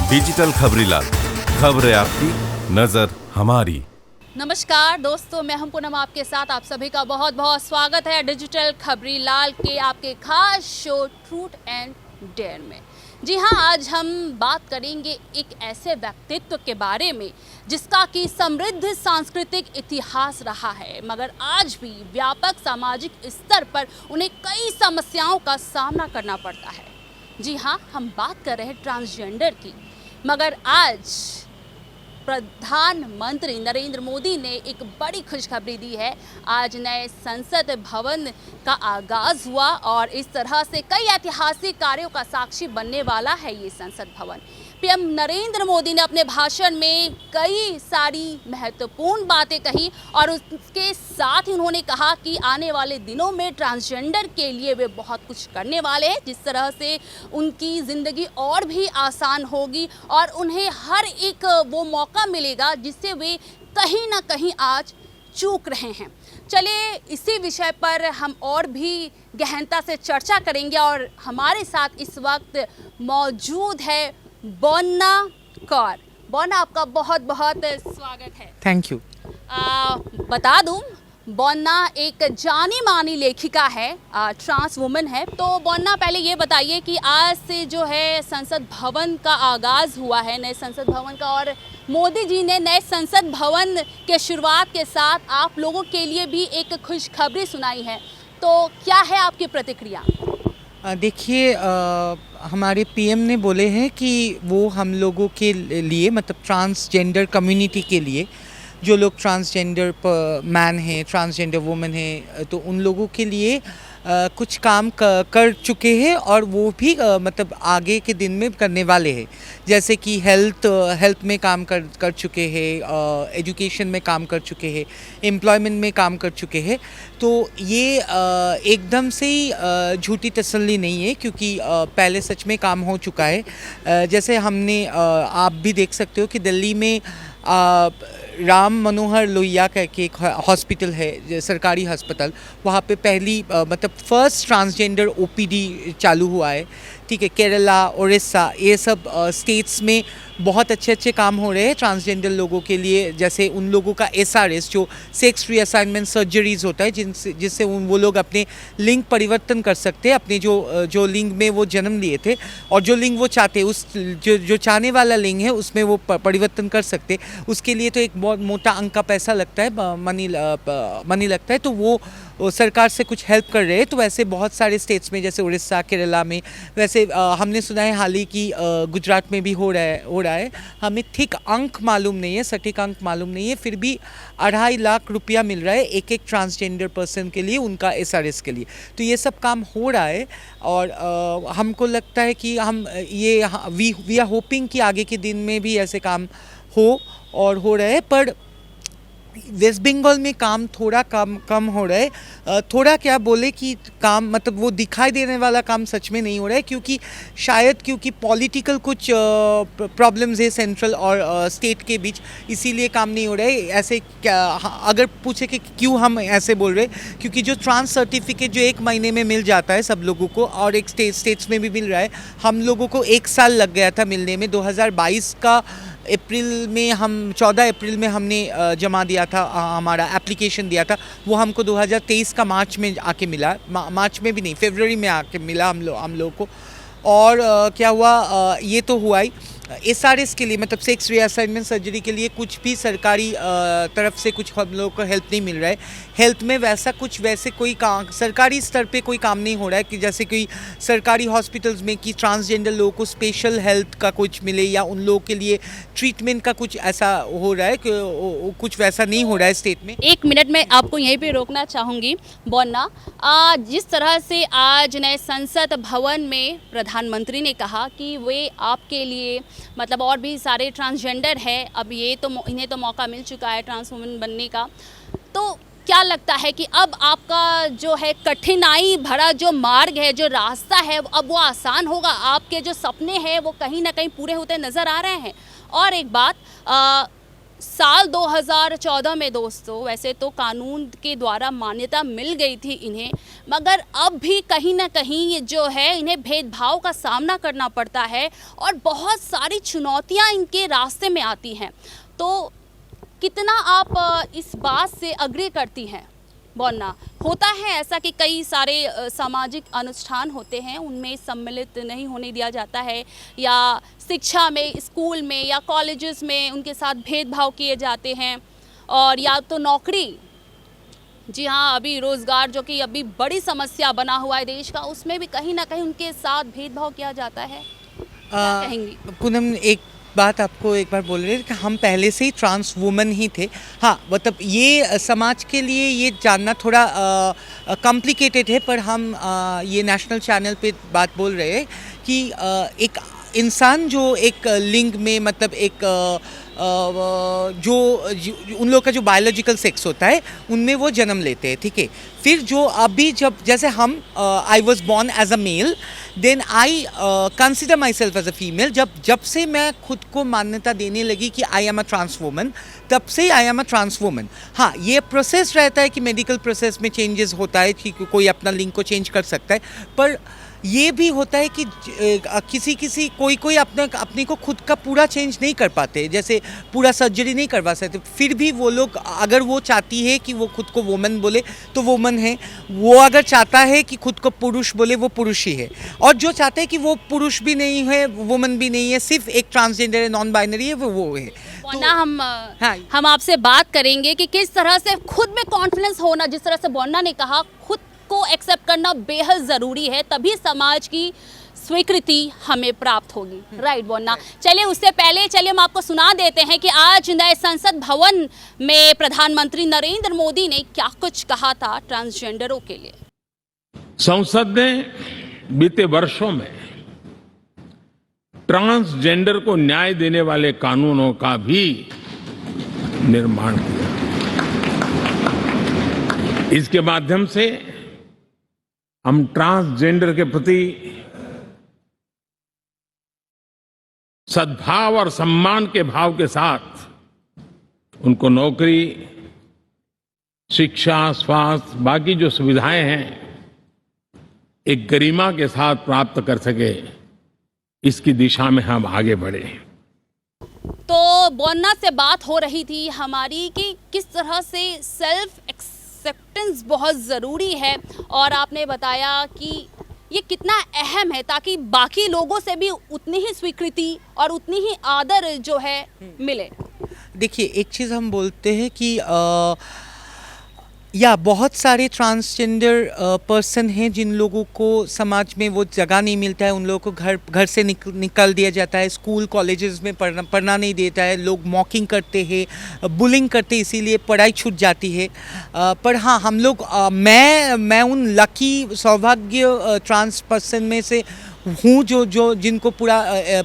Digital Khabrilal, खबरें आपकी, नजर हमारी। नमस्कार दोस्तों, मैं हूं पूनम आपके साथ। आप सभी का बहुत बहुत स्वागत है डिजिटल खबरीलाल के आपके खास शो ट्रूथ एंड डेयर में। जी हां, आज हम बात करेंगे एक ऐसे व्यक्तित्व के बारे में जिसका कि समृद्ध सांस्कृतिक इतिहास रहा है, मगर आज भी व्यापक सामाजिक स्तर पर उन्हें कई समस्याओं का सामना करना पड़ता है। जी हां, हम बात कर रहे हैं ट्रांसजेंडर की, मगर आज प्रधानमंत्री नरेंद्र मोदी ने एक बड़ी खुशखबरी दी है। आज नए संसद भवन का आगाज हुआ और इस तरह से कई ऐतिहासिक कार्यों का साक्षी बनने वाला है ये संसद भवन। पीएम नरेंद्र मोदी ने अपने भाषण में कई सारी महत्वपूर्ण बातें कही और उसके साथ ही उन्होंने कहा कि आने वाले दिनों में ट्रांसजेंडर के लिए वे बहुत कुछ करने वाले हैं, जिस तरह से उनकी ज़िंदगी और भी आसान होगी और उन्हें हर एक वो मौका मिलेगा जिससे वे कहीं ना कहीं आज चूक रहे हैं। चलिए, इसी विषय पर हम और भी गहनता से चर्चा करेंगे और हमारे साथ इस वक्त मौजूद है बोन्ना कौर। बोन्ना, आपका बहुत बहुत स्वागत है। Thank you. बता दूं, बोन्ना एक जानी मानी लेखिका है, ट्रांस वुमन है। तो बोन्ना, पहले ये बताइए कि आज से जो है संसद भवन का आगाज़ हुआ है, नए संसद भवन का, और मोदी जी ने नए संसद भवन के शुरुआत के साथ आप लोगों के लिए भी एक खुशखबरी सुनाई है। तो क्या है आपकी प्रतिक्रिया? देखिए, हमारे पीएम ने बोले हैं कि वो हम लोगों के लिए, मतलब ट्रांसजेंडर कम्युनिटी के लिए, जो लोग ट्रांसजेंडर मैन हैं, ट्रांसजेंडर वुमेन हैं, तो उन लोगों के लिए कुछ काम कर चुके हैं और वो भी मतलब आगे के दिन में करने वाले हैं। जैसे कि हेल्थ में काम कर चुके हैं, एजुकेशन में काम कर चुके हैं, एम्प्लॉयमेंट में काम कर चुके हैं। तो ये एकदम से ही झूठी तसल्ली नहीं है, क्योंकि पहले सच में काम हो चुका है। जैसे हमने आप भी देख सकते हो कि दिल्ली में राम मनोहर लोहिया का एक हॉस्पिटल है, सरकारी अस्पताल, वहाँ पे पहली मतलब फर्स्ट ट्रांसजेंडर ओपीडी चालू हुआ है। ठीक है, केरला, उड़ीसा, ये सब स्टेट्स में बहुत अच्छे काम हो रहे हैं ट्रांसजेंडर लोगों के लिए। जैसे उन लोगों का SRS, जो सेक्स रीअसाइनमेंट सर्जरीज होता है, जिससे वो लोग अपने लिंग परिवर्तन कर सकते हैं, अपने जो लिंग में वो जन्म लिए थे और जो लिंग वो चाहते हैं, उस जो चाहने वाला लिंग है उसमें वो परिवर्तन कर सकते। उसके लिए तो एक बहुत मोटा अंक का पैसा लगता है, मनी लगता है, तो वो सरकार से कुछ हेल्प कर रहे हैं। तो वैसे बहुत सारे स्टेट्स में, जैसे उड़ीसा, केरला में, वैसे हमने सुना है हाल ही कि गुजरात में भी हो रहा है। हमें ठीक अंक मालूम नहीं है, सटीक अंक मालूम नहीं है, फिर भी 2.5 लाख रुपया मिल रहा है एक ट्रांसजेंडर पर्सन के लिए, उनका SRS के लिए। तो ये सब काम हो रहा है और हमको लगता है कि वी आर होपिंग कि आगे के दिन में भी ऐसे काम हो रहा है। पर वेस्ट बंगाल में काम थोड़ा कम हो रहा है। थोड़ा क्या बोले कि काम, मतलब वो दिखाई देने वाला काम सच में नहीं हो रहा है, क्योंकि पॉलिटिकल कुछ प्रॉब्लम्स है सेंट्रल और स्टेट के बीच, इसीलिए काम नहीं हो रहा है। ऐसे क्या, अगर पूछे कि क्यों हम ऐसे बोल रहे हैं, क्योंकि जो ट्रांस सर्टिफिकेट जो 1 महीने में मिल जाता है सब लोगों को, और एक स्टेट्स में भी मिल रहा है, हम लोगों को 1 साल लग गया था मिलने में। 2022 का अप्रैल में, हम 14 अप्रैल में हमने जमा दिया था, हमारा एप्लीकेशन दिया था। वो हमको 2023 का मार्च में आके मिला, मार्च में भी नहीं, फरवरी में आके मिला हम लोग को। और क्या हुआ, ये तो हुआ ही। SRS के लिए, मतलब सेक्स रीअसाइनमेंट सर्जरी के लिए कुछ भी सरकारी तरफ से कुछ हम लोगों को हेल्प नहीं मिल रहा है। हेल्थ में वैसे कोई काम सरकारी स्तर पे कोई काम नहीं हो रहा है कि जैसे कोई सरकारी हॉस्पिटल्स में कि ट्रांसजेंडर लोगों को स्पेशल हेल्थ का कुछ मिले, या उन लोगों के लिए ट्रीटमेंट का कुछ ऐसा हो रहा है कि कुछ वैसा नहीं हो रहा है स्टेट में। 1 मिनट में आपको यहीं पे रोकना चाहूँगी बोन्ना। जिस तरह से आज नए संसद भवन में प्रधानमंत्री ने कहा कि वे आपके लिए, मतलब और भी सारे ट्रांसजेंडर है, अब इन्हें तो मौका मिल चुका है ट्रांस वुमन बनने का, तो क्या लगता है कि अब आपका जो है कठिनाई भरा जो मार्ग है, जो रास्ता है, अब वो आसान होगा? आपके जो सपने हैं वो कहीं ना कहीं पूरे होते नज़र आ रहे हैं? और एक बात, साल 2014 में दोस्तों वैसे तो कानून के द्वारा मान्यता मिल गई थी इन्हें, मगर अब भी कहीं ना कहीं ये जो है इन्हें भेदभाव का सामना करना पड़ता है और बहुत सारी चुनौतियां इनके रास्ते में आती हैं। तो कितना आप इस बात से अग्री करती हैं बोलना? होता है ऐसा कि कई सारे सामाजिक अनुष्ठान होते हैं उनमें सम्मिलित नहीं होने दिया जाता है, या शिक्षा में, स्कूल में या कॉलेजेस में उनके साथ भेदभाव किए जाते हैं, और या तो नौकरी, जी हाँ, अभी रोज़गार जो कि अभी बड़ी समस्या बना हुआ है देश का, उसमें भी कहीं ना कहीं उनके साथ भेदभाव किया जाता है। क्या कहेंगी? पूनम, एक बात आपको एक बार बोल रहे थे कि हम पहले से ही ट्रांस वुमन ही थे। हाँ, मतलब ये समाज के लिए ये जानना थोड़ा कॉम्प्लिकेटेड है, पर हम ये नेशनल चैनल पे बात बोल रहे हैं कि एक इंसान जो एक लिंग में, मतलब एक जो उन लोग का जो बायोलॉजिकल सेक्स होता है उनमें वो जन्म लेते हैं, ठीक है। फिर जो अभी जब जैसे हम I was born as a male, then I consider myself as a female. जब से मैं खुद को मान्यता देने लगी कि I am a trans woman, तब से I am a trans woman. हाँ, ये प्रोसेस रहता है कि मेडिकल प्रोसेस में चेंजेस होता है कि कोई अपना लिंग को चेंज कर सकता है, पर ये भी होता है कि कोई अपने को खुद का पूरा चेंज नहीं कर पाते, जैसे पूरा सर्जरी नहीं करवा सकते। फिर भी वो लोग, अगर वो चाहती है कि वो खुद को वुमन बोले तो वुमन है, वो अगर चाहता है कि खुद को पुरुष बोले वो पुरुष ही है, और जो चाहते हैं कि वो पुरुष भी नहीं है वुमन भी नहीं है, सिर्फ एक ट्रांसजेंडर है, नॉन बाइनरी है, वो है। बोलना हम आपसे बात करेंगे कि किस तरह से खुद में कॉन्फिडेंस होना, जिस तरह से बोलना ने कहा, खुद को एक्सेप्ट करना बेहद ज़रूरी है, तभी समाज की स्वीकृति हमें प्राप्त होगी। राइट बोलना। चलिए उससे पहले हम आपको सुना देते हैं कि आज नए संसद भवन में प्रधानमंत्री नरेंद्र मोदी ने क्या कुछ कहा था ट्रांसजेंडरों के लिए। संसद ने बीते वर्षों में ट्रांसजेंडर को न्याय देने वाले कानूनों का भी निर्माण किया। इसके माध्यम से हम ट्रांसजेंडर के प्रति सद्भाव और सम्मान के भाव के साथ उनको नौकरी, शिक्षा, स्वास्थ्य, बाकी जो सुविधाएं हैं एक गरिमा के साथ प्राप्त कर सके, इसकी दिशा में हम आगे बढ़े। तो बोलना से बात हो रही थी हमारी कि किस तरह से सेल्फ एक्सेप्टेंस बहुत ज़रूरी है, और आपने बताया कि ये कितना अहम है ताकि बाकी लोगों से भी उतनी ही स्वीकृति और उतनी ही आदर जो है मिले। देखिए, एक चीज़ हम बोलते हैं कि बहुत सारे ट्रांसजेंडर पर्सन हैं जिन लोगों को समाज में वो जगह नहीं मिलता है, उन लोगों को घर से निकाल दिया जाता है, स्कूल कॉलेजेस में पढ़ना नहीं देता है, लोग मॉकिंग करते हैं, बुलिंग करते हैं, इसीलिए पढ़ाई छूट जाती है। पर हाँ, हम लोग मैं उन लकी सौभाग्य ट्रांस पर्सन में से हूँ जो जिनको पूरा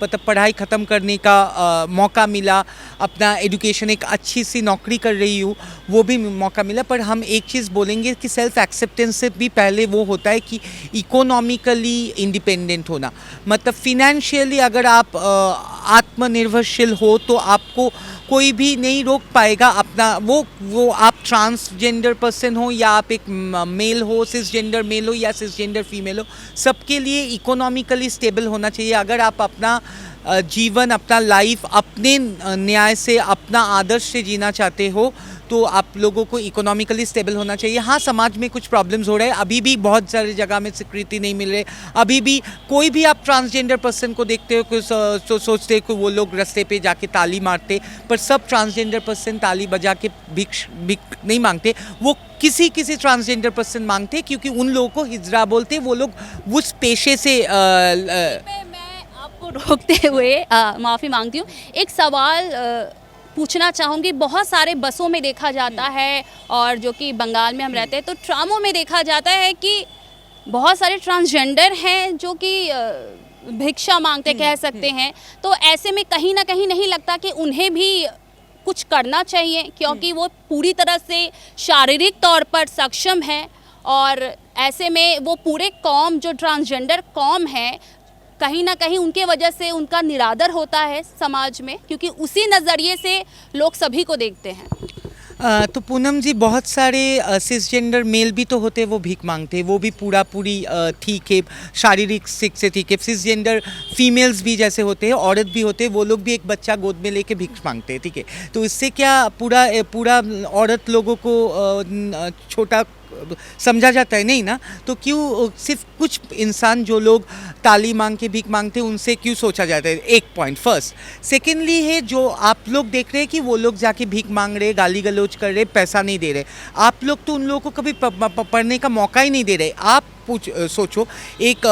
मतलब पढ़ाई ख़त्म करने का मौका मिला, अपना एजुकेशन, एक अच्छी सी नौकरी कर रही हूँ, वो भी मौका मिला। पर हम एक चीज़ बोलेंगे कि सेल्फ एक्सेप्टेंस से भी पहले वो होता है कि इकोनॉमिकली इंडिपेंडेंट होना, मतलब फिनेंशियली अगर आप आत्मनिर्भरशील हो तो आपको कोई भी नहीं रोक पाएगा अपना वो आप ट्रांसजेंडर पर्सन हो या आप एक मेल हो, सिसजेंडर मेल हो या सिसजेंडर फीमेल हो, सबके लिए इकोनॉमिकली स्टेबल होना चाहिए। अगर आप अपना जीवन, अपना लाइफ अपने न्याय से, अपना आदर्श से जीना चाहते हो तो आप लोगों को इकोनॉमिकली स्टेबल होना चाहिए। हाँ, समाज में कुछ प्रॉब्लम्स हो रहे हैं, अभी भी बहुत सारी जगह में स्वीकृति नहीं मिल रही, अभी भी कोई भी आप ट्रांसजेंडर पर्सन को देखते हो तो सोचते हो कि वो लोग रास्ते पे जाके ताली मारते, पर सब ट्रांसजेंडर पर्सन ताली बजा के भिख नहीं मांगते, वो किसी ट्रांसजेंडर पर्सन मांगते क्योंकि उन लोगों को हिजरा बोलते, वो लोग उस पेशे से आपको रोकते हुए माफ़ी मांगती हूँ, एक सवाल पूछना चाहूँगी। बहुत सारे बसों में देखा जाता है, और जो कि बंगाल में हम रहते हैं तो ट्रामों में देखा जाता है कि बहुत सारे ट्रांसजेंडर हैं जो कि भिक्षा मांगते कह सकते हैं। तो ऐसे में कहीं ना कहीं नहीं लगता कि उन्हें भी कुछ करना चाहिए, क्योंकि वो पूरी तरह से शारीरिक तौर पर सक्षम है, और ऐसे में वो पूरे कौम जो ट्रांसजेंडर कौम है कहीं ना कहीं उनके वजह से उनका निरादर होता है समाज में, क्योंकि उसी नज़रिए से लोग सभी को देखते हैं। तो पूनम जी, बहुत सारे सिसजेंडर मेल भी तो होते हैं, वो भीख मांगते हैं, वो भी पूरी ठीक है, शारीरिक सिक से ठीक है। सिसजेंडर फीमेल्स भी जैसे होते हैं, औरत भी होते हैं, वो लोग भी एक बच्चा गोद में लेके भीख मांगते हैं, ठीक है। तो इससे क्या पूरा औरत लोगों को छोटा समझा जाता है? नहीं ना। तो क्यों सिर्फ कुछ इंसान जो लोग ताली मांग के भीख मांगते हैं उनसे क्यों सोचा जाता है? एक पॉइंट फर्स्ट। सेकेंडली है जो आप लोग देख रहे हैं कि वो लोग जाके भीख मांग रहे, गाली गलौज कर रहे, पैसा नहीं दे रहे। आप लोग तो उन लोगों को कभी पढ़ने का मौका ही नहीं दे रहे। आप सोचो, एक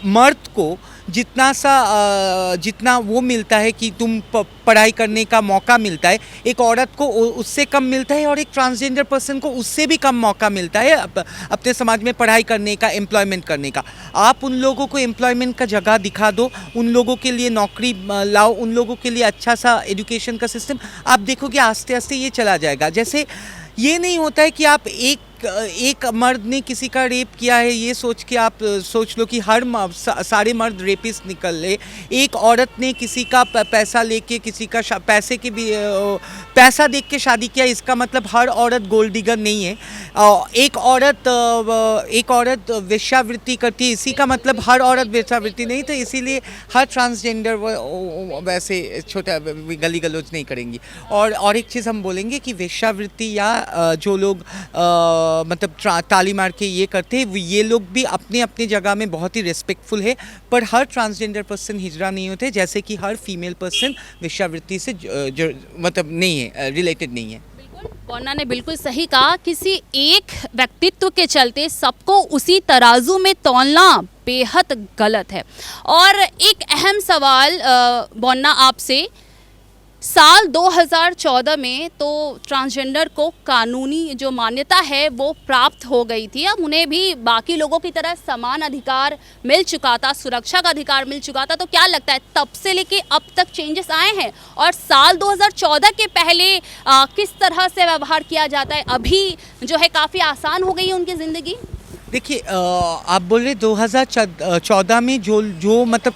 मर्द को जितना वो मिलता है कि तुम पढ़ाई करने का मौका मिलता है, एक औरत को उससे कम मिलता है, और एक ट्रांसजेंडर पर्सन को उससे भी कम मौका मिलता है अपने समाज में पढ़ाई करने का, एम्प्लॉयमेंट करने का। आप उन लोगों को एम्प्लॉयमेंट का जगह दिखा दो, उन लोगों के लिए नौकरी लाओ, उन लोगों के लिए अच्छा सा एजुकेशन का सिस्टम। आप देखोगे आस्ते आस्ते ये चला जाएगा। जैसे ये नहीं होता है कि आप एक मर्द ने किसी का रेप किया है ये सोच के आप सोच लो कि सारे मर्द रेपिस्ट निकल ले। एक औरत ने किसी का पैसा लेके, किसी का पैसे के भी पैसा देख के शादी किया, इसका मतलब हर औरत गोल्ड डिगर नहीं है। एक औरत वेश्यावृत्ति करती है, इसी का मतलब हर औरत वेश्यावृत्ति नहीं। तो इसीलिए हर ट्रांसजेंडर वैसे छोटा गली गलौज नहीं करेंगी। और एक चीज़ हम बोलेंगे कि वेश्यावृत्ति या जो लोग मतलब ताली मार के ये करते हैं, ये लोग भी अपने अपने जगह में बहुत ही रिस्पेक्टफुल है, पर हर ट्रांसजेंडर पर्सन हिजड़ा नहीं होते, जैसे कि हर फीमेल पर्सन वेश्यावृत्ति से मतलब नहीं है, रिलेटेड नहीं है। बोन्ना ने बिल्कुल सही कहा, किसी एक व्यक्तित्व के चलते सबको उसी तराजू में तौलना बेहद गलत है। और एक अहम सवाल बोन्ना आपसे, साल 2014 में तो ट्रांसजेंडर को कानूनी जो मान्यता है वो प्राप्त हो गई थी। अब उन्हें भी बाकी लोगों की तरह समान अधिकार मिल चुका था, सुरक्षा का अधिकार मिल चुका था। तो क्या लगता है तब से लेके अब तक चेंजेस आए हैं? और साल 2014 के पहले किस तरह से व्यवहार किया जाता है, अभी जो है काफ़ी आसान हो गई है उनकी ज़िंदगी? देखिए, आप बोल रहे 2014 में जो मतलब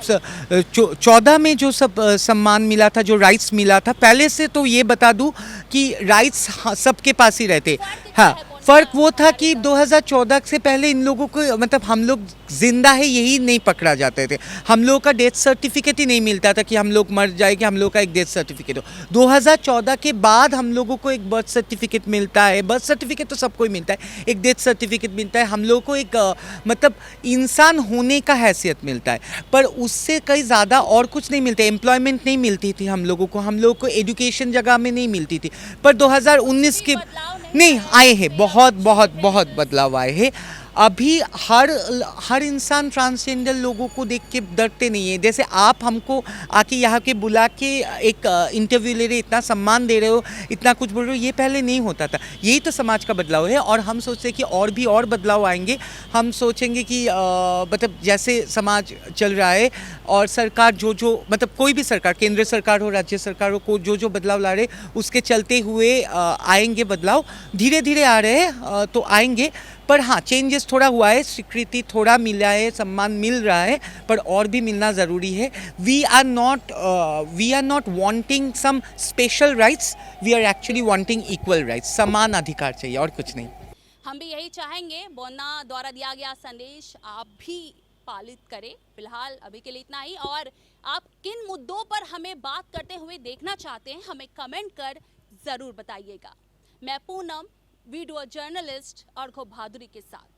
14 में जो सब सम्मान मिला था, जो राइट्स मिला था, पहले से तो ये बता दूं कि राइट्स सबके पास ही रहते। हाँ, फ़र्क वो था कि 2014 से पहले इन लोगों को मतलब हम लोग जिंदा है यही नहीं पकड़ा जाते थे। हम लोगों का डेथ सर्टिफिकेट ही नहीं मिलता था कि हम लोग मर जाएंगे, हम लोग का एक डेथ सर्टिफिकेट हो। 2014 के बाद हम लोगों को एक बर्थ सर्टिफिकेट मिलता है। बर्थ सर्टिफिकेट तो सबको ही मिलता है, एक डेथ सर्टिफिकेट मिलता है। हम लोगों को एक मतलब इंसान होने का हैसियत मिलता है, पर उससे कहीं ज़्यादा और कुछ नहीं मिलता। एम्प्लॉयमेंट नहीं मिलती थी हम लोगों को एजुकेशन जगह में नहीं मिलती थी। पर 2019 के नहीं आए हैं, बहुत बदलाव आए हैं। अभी हर इंसान ट्रांसजेंडर लोगों को देख के डरते नहीं है। जैसे आप हमको आके यहाँ के बुला के एक इंटरव्यू ले रहे, इतना सम्मान दे रहे हो, इतना कुछ बोल रहे हो, ये पहले नहीं होता था। यही तो समाज का बदलाव है। और हम सोचते हैं कि और बदलाव आएंगे। हम सोचेंगे कि मतलब जैसे समाज चल रहा है और सरकार जो मतलब कोई भी सरकार, केंद्र सरकार हो, राज्य सरकार हो, को जो बदलाव ला रहे उसके चलते हुए आएंगे बदलाव। धीरे धीरे आ रहे हैं तो आएंगे। पर हाँ, चेंजेस थोड़ा हुआ है, स्वीकृति थोड़ा मिला है, सम्मान मिल रहा है, पर और भी मिलना ज़रूरी है। We are not wanting some special rights, we are actually wanting equal rights. समान अधिकार चाहिए और कुछ नहीं। हम भी यही चाहेंगे। बोन्ना द्वारा दिया गया संदेश आप भी पालित करें। फिलहाल अभी के लिए इतना ही। और आप किन मुद्दों पर हमें बात करते हुए देखना चाहते हैं, हमें कमेंट कर ज़रूर बताइएगा। मैं पूनम, वीडियो जर्नलिस्ट अर्घो भादुरी के साथ।